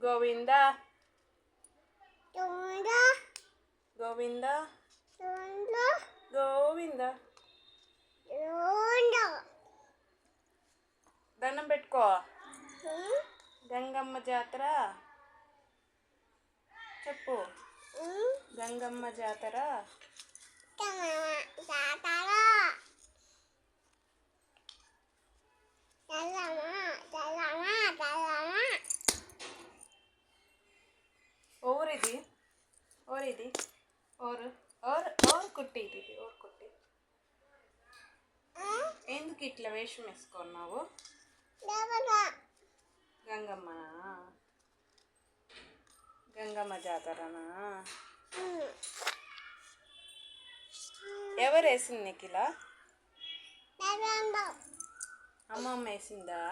గోవింద గోవింద గోవింద. దండం పెట్టుకో. గంగమ్మ జాతర చెప్పు. గంగమ్మ జాతర ఓరిది ఓరిది ఓరు కుట్టి ఇది ఓరు కుట్టి. ఎందుకు ఇట్లా వేషం వేసుకున్నావు? గంగమ్మనా? గంగమ్మ జాతరనా? ఎవరు వేసింది నీకు ఇలా? అమ్మమ్మ వేసిందా?